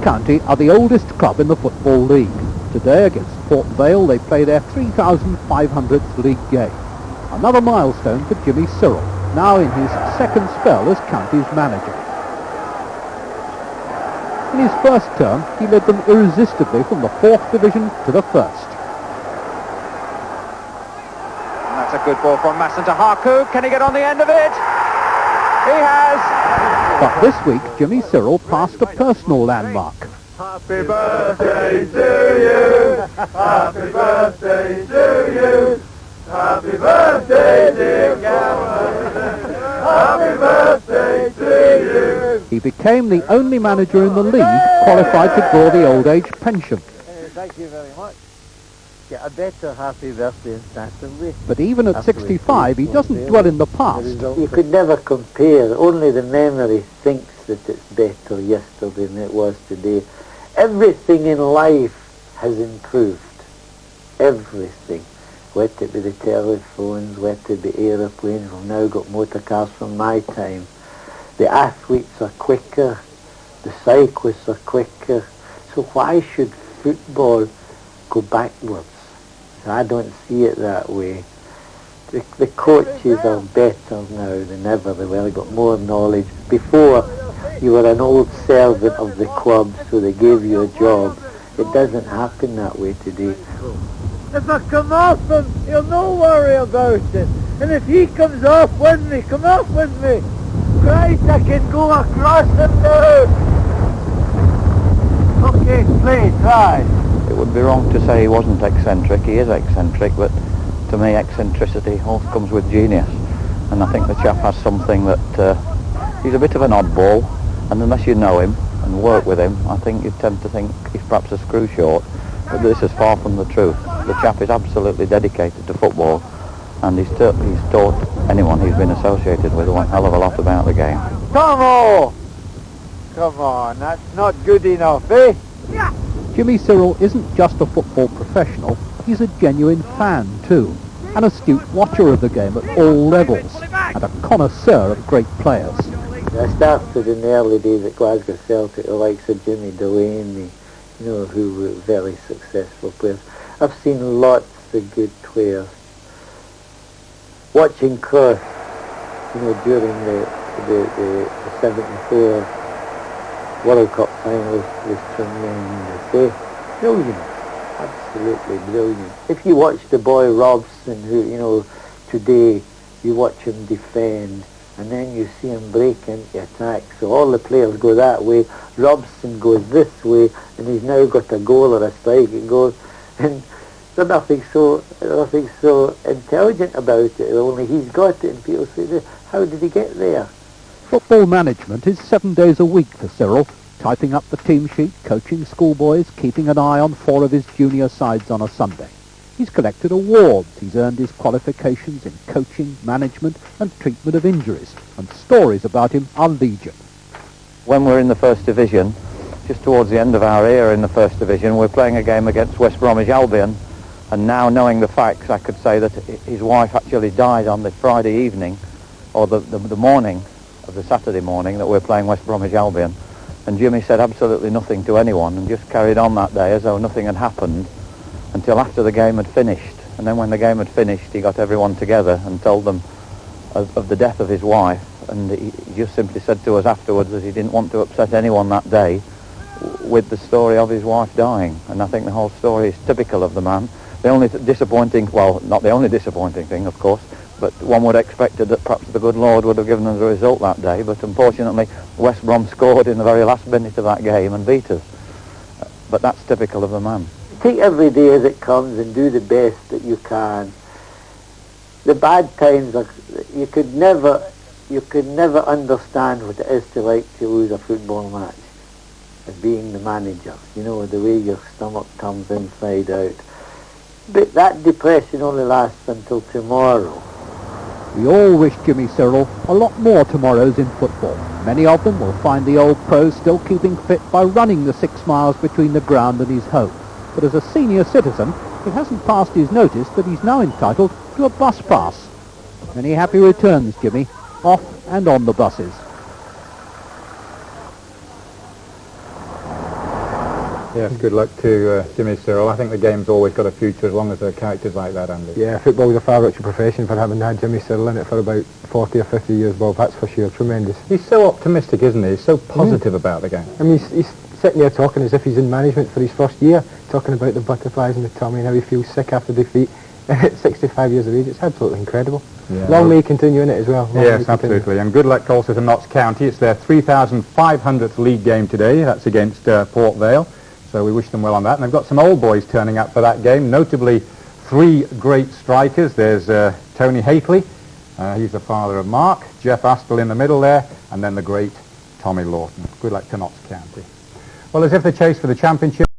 County are the oldest club in the Football League. Today against Port Vale they play their 3,500th league game. Another milestone for Jimmy Sirrel, now in his second spell as county's manager. In his first term, he led them irresistibly from the 4th division to the 1st. And that's a good ball from Masson to Haku. Can he get on the end of it? He has. But this week, Jimmy Sirrel passed a personal landmark. Happy birthday to you! Happy birthday to you! Happy birthday, dear Cameron! Happy birthday to you! He became the only manager in the league qualified to draw the old age pension. Thank you very much. Get a better happy birthday in Saturday. But even at 65, he doesn't dwell in the past. You could never compare. Only the memory thinks that it's better yesterday than it was today. Everything in life has improved. Everything. Whether it be the telephones, whether it be aeroplanes, we've now got motor cars from my time. The athletes are quicker, the cyclists are quicker, so why should football go backwards? I don't see it that way. The coaches are better now than ever they were. They've got more knowledge. Before, you were an old servant of the club, so they gave you a job. It doesn't happen that way today. If I come off him, he'll no worry about it. And if he comes off with me, come off with me. Christ, I can go across him now. Okay, play, try. It would be wrong to say he wasn't eccentric. He is eccentric, but to me eccentricity also comes with genius. And I think the chap has something that he's a bit of an oddball, and unless you know him and work with him, I think you tend to think he's perhaps a screw short. But this is far from the truth. The chap is absolutely dedicated to football, and he's taught anyone he's been associated with one hell of a lot about the game. Come on, that's not good enough, eh? Yeah. Jimmy Sirrel isn't just a football professional, he's a genuine fan too, an astute watcher of the game at all levels, and a connoisseur of great players. I started in the early days at Glasgow Celtic, the likes of Jimmy Delaney, who were very successful players. I've seen lots of good players. Watching Cruyff, during the 74 World Cup final was tremendous. Brilliant, absolutely brilliant. If you watch the boy Robson, who, today you watch him defend, and then you see him break into attack. So all the players go that way, Robson goes this way, and he's now got a goal or a strike and goes, and there's nothing so intelligent about it, only he's got it, and people say, how did he get there? Football management is 7 days a week for Sirrel, typing up the team sheet, coaching schoolboys, keeping an eye on 4 of his junior sides on a Sunday. He's collected awards, he's earned his qualifications in coaching, management and treatment of injuries, and stories about him are legion. When we're in the First Division, just towards the end of our era in the First Division, we're playing a game against West Bromwich Albion, and now knowing the facts, I could say that his wife actually died on the Friday evening, or the morning of the Saturday morning that we're playing West Bromwich Albion, and Jimmy said absolutely nothing to anyone and just carried on that day as though nothing had happened until after the game had finished. And then when the game had finished, he got everyone together and told them of the death of his wife, and he just simply said to us afterwards that he didn't want to upset anyone that day with the story of his wife dying. And I think the whole story is typical of the man. The only disappointing, well, not the only disappointing thing, of course, but one would have expected that perhaps the good Lord would have given us a result that day, but unfortunately West Brom scored in the very last minute of that game and beat us. But that's typical of the man. Take every day as it comes and do the best that you can. The bad times you could never understand what it is to lose a football match as being the manager. The way your stomach turns inside out. But that depression only lasts until tomorrow. We all wish Jimmy Sirrel a lot more tomorrows in football. Many of them will find the old pro still keeping fit by running the 6 miles between the ground and his home. But as a senior citizen, it hasn't passed his notice that he's now entitled to a bus pass. Many happy returns, Jimmy, off and on the buses. Yes, good luck to Jimmy Sirrel. I think the game's always got a future as long as there are characters like that, Andy. Yeah, football's a far richer profession for having had Jimmy Sirrel in it for about 40 or 50 years, Bob, that's for sure. Tremendous. He's so optimistic, isn't he? He's so positive about the game. I mean, he's sitting there talking as if he's in management for his first year, talking about the butterflies in the tummy and how he feels sick after defeat at 65 years of age. It's absolutely incredible. Yeah, Long may he continue in it as well. Yes, absolutely. And good luck also to Notts County. It's their 3,500th league game today. That's against Port Vale. So we wish them well on that. And they've got some old boys turning up for that game, notably 3 great strikers. There's Tony Hately. He's the father of Mark. Jeff Aspel in the middle there. And then the great Tommy Lawton. Good luck to Notts County. Well, as if the chase for the championship